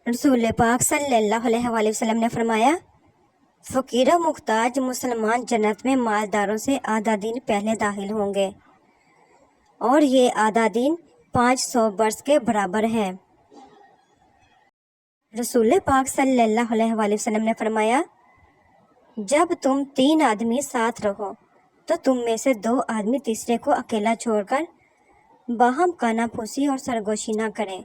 रसूल पाक सल्लल्लाहु अलैहि वसल्लम ने फरमाया, फ़कीर और मुख्ताज मुसलमान जन्नत में मालदारों से आधा दिन पहले दाखिल होंगे और ये आधा दिन 500 वर्ष के बराबर है। रसूल पाक सल्लल्लाहु अलैहि वसल्लम ने फरमाया, जब तुम 3 आदमी साथ रहो तो तुम में से 2 आदमी तीसरे को अकेला छोड़कर बाहम कानाफूसी और सरगोशी ना करें,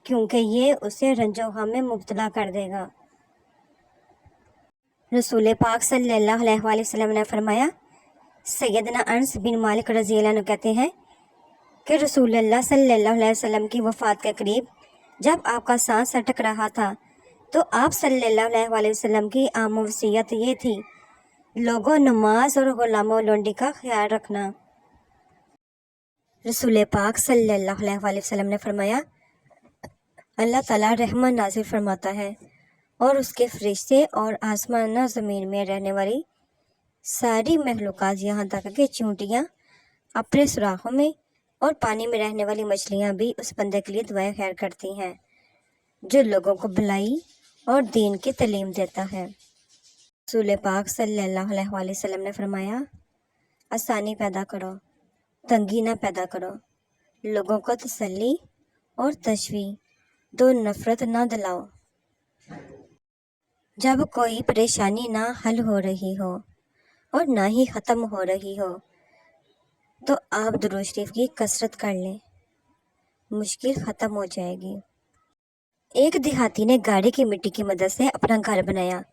क्योंकि ये उसे रंजो-गम में मुब्तला कर देगा। रसूल पाक सल्लल्लाहु अलैहि वसल्लम ने फरमाया, सैयदना अनस बिन मालिक रज़ी अल्लाह अन्हु कहते हैं कि रसूलुल्लाह सल्लल्लाहु अलैहि वसल्लम की वफ़ात के करीब जब आपका सांस अटक रहा था तो आप सल्लल्लाहु अलैहि वसल्लम की आम वसीयत ये थी, लोगों नमाज और गुलामों लोंडी का ख्याल रखना। रसूल पाक सल्लल्लाहु अलैहि वसल्लम ने फरमाया, अल्लाह ताला रहमत नाज़िल फरमाता है और उसके फरिश्ते और आसमान और ज़मीन में रहने वाली सारी मखलूक़ात यहाँ तक कि चींटियाँ अपने सुराखों में और पानी में रहने वाली मछलियाँ भी उस बंदे के लिए दुआएं खैर करती हैं जो लोगों को भलाई और दीन की तालीम देता है। रसूल पाक सल्लल्लाहु अलैहि वसल्लम ने फरमाया, आसानी पैदा करो, तंगी ना पैदा करो, लोगों को तसल्ली और तशवी दो, नफ़रत ना दिलाओ। जब कोई परेशानी ना हल हो रही हो और ना ही ख़त्म हो रही हो तो आप दुरूद शरीफ की कसरत कर लें, मुश्किल ख़त्म हो जाएगी। एक देहाती ने गाड़ी की मिट्टी की मदद से अपना घर बनाया।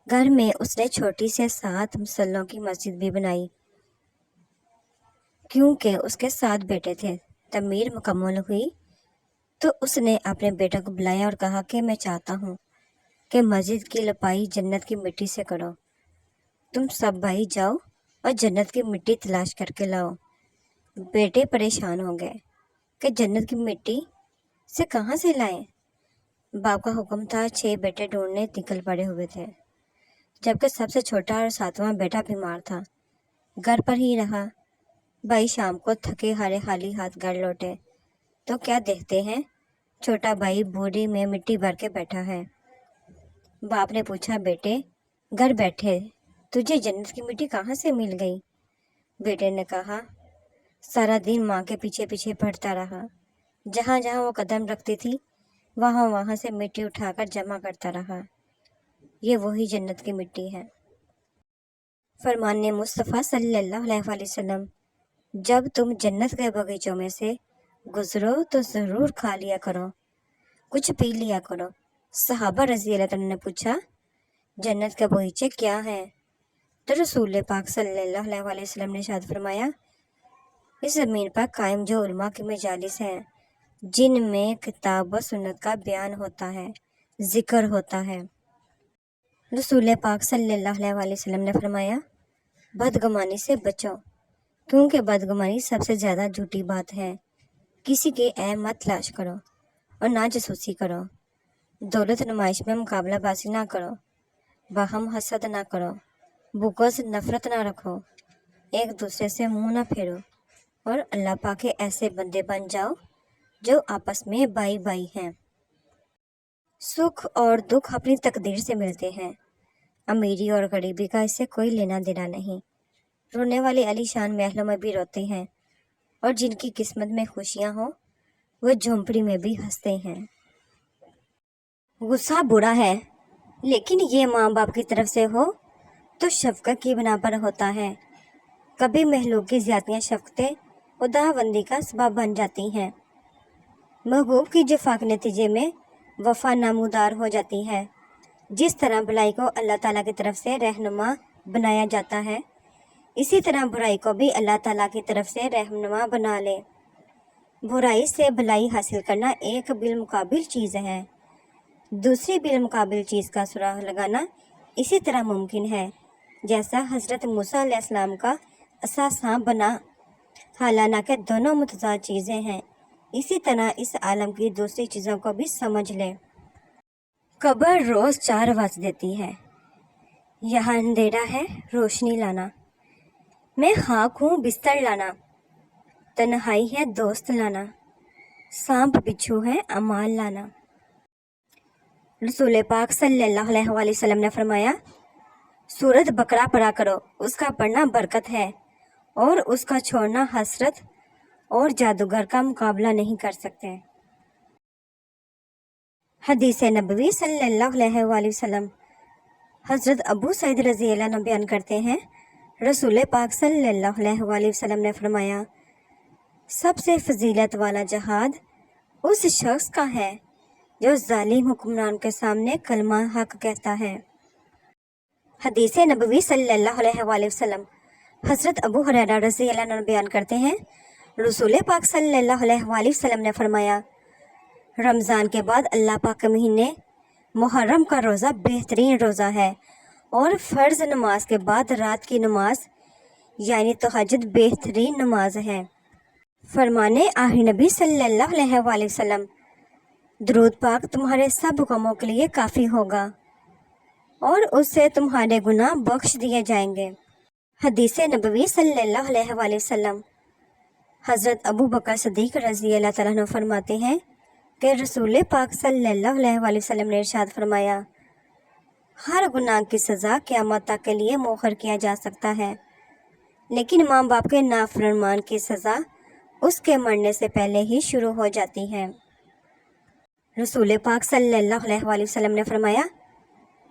घर में उसने छोटी से 7 मुसल्लों की मस्जिद भी बनाई। क्योंकि उसके 7 बेटे थे। तमीर मुकम्मल हुई तो उसने अपने बेटों को बुलाया और कहा कि मैं चाहता हूँ कि मस्जिद की लपाई जन्नत की मिट्टी से करो। तुम सब भाई जाओ और जन्नत की मिट्टी तलाश करके लाओ। बेटे परेशान हो गए कि जन्नत की मिट्टी से कहाँ से लाएं। बाप का हुक्म था। 6 बेटे ढूंढने निकल पड़े हुए थे, जबकि सबसे छोटा और 7वां बेटा बीमार था, घर पर ही रहा। भाई शाम को थके हारे खाली हाथ घर लौटे तो क्या देखते हैं, छोटा भाई बोरी में मिट्टी भर के बैठा है। बाप ने पूछा, बेटे घर बैठे तुझे जन्नत की मिट्टी कहाँ से मिल गई? बेटे ने कहा, सारा दिन माँ के पीछे पीछे पढ़ता रहा। जहाँ जहाँ वो कदम रखती थी वहाँ वहाँ से मिट्टी उठाकर जमा करता रहा। ये वही जन्नत की मिट्टी है। फरमाने मुस्तफ़ा सल्लल्लाहु अलैहि वसल्लम, जब तुम जन्नत के बगीचों में से गुजरो तो ज़रूर खा लिया करो, कुछ पी लिया करो। सहाबा रज़ी अल्लाह तआला ने पूछा, जन्नत के बगीचे क्या हैं? तो रसूल पाक सल्लल्लाहु अलैहि वसल्लम ने इरशाद फरमाया, इस ज़मीन पर कायम जो उलमा की मजालिस हैं जिनमें किताब व सुन्नत का बयान होता है, जिक्र होता है। रसूल पाक सल्लल्लाहु अलैहि वसल्लम ने फरमाया, बदगुमानी से बचो, क्योंकि बदगुमानी सबसे ज़्यादा झूठी बात है। किसी के ऐब मत तलाश करो और ना जासूसी करो। दौलत नुमाइश में मुकाबलाबाजी ना करो, बाहम हसद ना करो, बुग़्ज़ नफ़रत ना रखो, एक दूसरे से मुंह ना फेरो और अल्लाह पाक के ऐसे बंदे बन जाओ जो आपस में भाई भाई हैं। सुख और दुख अपनी तकदीर से मिलते हैं। अमीरी और गरीबी का इससे कोई लेना देना नहीं। रोने वाले आलीशान महलों में भी रोते हैं और जिनकी किस्मत में खुशियां हो वो झोंपड़ी में भी हंसते हैं। गुस्सा बुरा है, लेकिन ये माँ बाप की तरफ से हो तो शफकत की बिना पर होता है। कभी महलूक की ज़्यादतियाँ शफकतें खुदाबंदी का सबब बन जाती हैं। महबूब की जफ़ा के नतीजे में वफ़ा नामूदार हो जाती है। जिस तरह भलाई को अल्लाह ताला की तरफ से रहनुमा बनाया जाता है, इसी तरह बुराई को भी अल्लाह ताला की तरफ से रहनुमा बना ले। बुराई से भलाई हासिल करना एक बिलमुकाबिल चीज़ है, दूसरी बिलमुकाबिल चीज़ का सुराग लगाना इसी तरह मुमकिन है जैसा हज़रत मूसा अलैहिस्सलाम का असा सांप बना। हालांकि दोनों मुतज़ाद चीज़ें हैं, इसी तरह इस आलम की दूसरी चीज़ों को भी समझ लें। कब्र रोज़ 4 आवाज़ देती है, यहाँ अंधेरा है रोशनी लाना, मैं खाक हूँ बिस्तर लाना, तन्हाई है दोस्त लाना, सांप बिच्छू है अमाल लाना। रसूल पाक सल्लल्लाहु अलैहि वसल्लम ने फरमाया, सूरत बकरा पढ़ा करो, उसका पढ़ना बरकत है और उसका छोड़ना हसरत और जादूगर का मुकाबला नहीं कर सकते। हदीस नबवी सल्लल्लाहु अलैहि वसल्लम। हज़रत अबू सईद रज़ी अल्लाह अन्हु बयान करते हैं, रसूल पाक सल्लल्लाहु अलैहि वसल्लम ने फरमाया, सबसे फजीलत वाला जहाद उस शख्स का है जो जालिम हुक्मरान के सामने कलमा हक कहता है। हदीस नबवी सल्लल्लाहु अलैहि वसल्लम। हज़रत अबू हुरैरा रज़ी अल्लाह अन्हु बयान करते हैं, रसूल पाक सल्लल्लाहु अलैहि वसल्लम ने फरमाया, रमज़ान के बाद अल्लाह पाक के महीने मुहर्रम का रोज़ा बेहतरीन रोज़ा है और फ़र्ज़ नमाज के बाद रात की नमाज यानी तहज्जुद बेहतरीन नमाज है। फरमाने आखिरी नबी सल्लल्लाहु अलैहि वसल्लम, दरूद पाक तुम्हारे सब गमों के लिए काफ़ी होगा और उससे तुम्हारे गुनाह बख्श दिए जाएंगे। हदीस नबवी सल्लल्लाहु अलैहि वसल्लम। हज़रत अबू बकर सिद्दीक़ रज़ी अल्लाह तआला अन्हु फरमाते हैं कि रसूल पाक सल्लल्लाहु अलैहि वसल्लम ने इरशाद फरमाया, हर गुनाह की सज़ा क़यामत तक के लिए मुअख्खर किया जा सकता है, लेकिन माँ बाप के नाफरमान की सज़ा उसके मरने से पहले ही शुरू हो जाती है। रसूल पाक सल्लल्लाहु अलैहि वसल्लम ने फरमाया,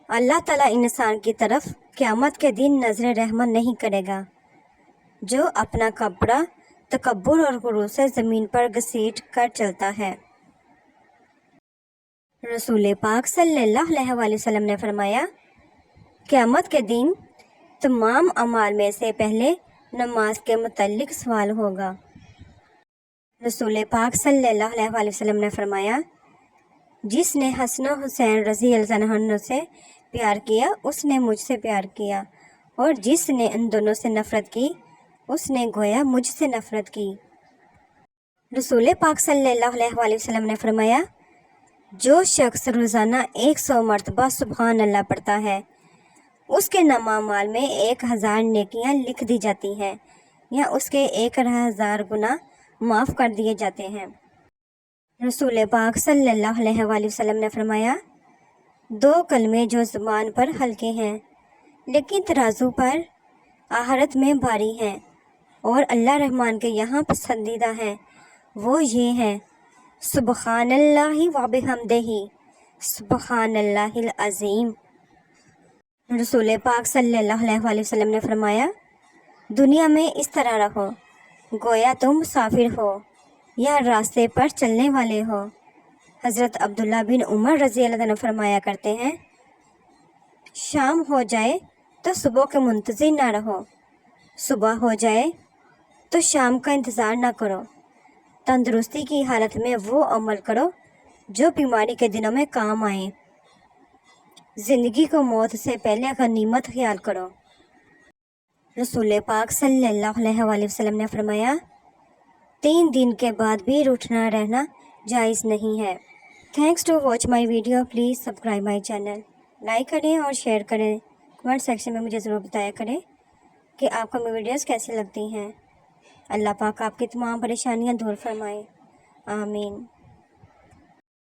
अल्लाह ताला इंसान की तरफ क़यामत के दिन नज़र रहमत नहीं करेगा जो अपना कपड़ा तकब्बुर और गुरूर से ज़मीन पर घसीट कर चलता है। रसूल पाक सल्लल्लाहु अलैहि वसल्लम ने फरमाया, क़यामत के दिन तमाम अमाल में से पहले नमाज के मुतल्लिक सवाल होगा। रसूल पाक सल्लल्लाहु अलैहि वसल्लम ने फरमाया, जिसने हसन हुसैन रज़ी अल्लाह अन्हु से प्यार किया उसने मुझसे प्यार किया और जिसने इन दोनों से नफ़रत की उसने गोया मुझसे नफ़रत की। रसूल पाक सल्लल्लाहु अलैहि वसल्लम ने फरमाया, जो शख्स रोज़ाना 100 मरतबा सुबहान अल्लाह पढ़ता है उसके नामामाल में 1000 नेकियां लिख दी जाती हैं या उसके 1000 गुनाह माफ़ कर दिए जाते हैं। रसूल पाक सल्लल्लाहु अलैहि वसल्लम ने फरमाया, दो कलमे जो ज़ुबान पर हल्के हैं लेकिन तराजू पर आहरत में भारी हैं और अल्लाह रहमान के यहाँ पसंदीदा हैं, वो ये हैं, सुबहानल्लाहि व बिहम्दिही सुबहानल्लाहिल अज़ीम। रसूल पाक सल्लल्लाहु अलैहि वसल्लम ने फरमाया, दुनिया में इस तरह रहो गोया तुम मुसाफिर हो या रास्ते पर चलने वाले हो। हज़रत अब्दुल्ला बिन उमर रज़ी अल्लाह अन्हु फरमाया करते हैं, शाम हो जाए तो सुबह के मुंतज़िर ना रहो, सुबह हो जाए तो शाम का इंतज़ार ना करो, तंदुरुस्ती की हालत में वो अमल करो जो बीमारी के दिनों में काम आए, ज़िंदगी को मौत से पहले गनीमत ख्याल करो। रसूल पाक सल्लल्लाहु अलैहि वसल्लम ने फरमाया, 3 दिन के बाद भी रूठना रहना जायज़ नहीं है। Thanks to watch my video. Please subscribe my channel, like करें और शेयर करें। कमेंट सेक्शन में मुझे ज़रूर बताया करें कि आपको मेरी वीडियोज़ कैसी लगती हैं। अल्लाह पाक आपकी तमाम परेशानियां दूर फरमाए। आमीन।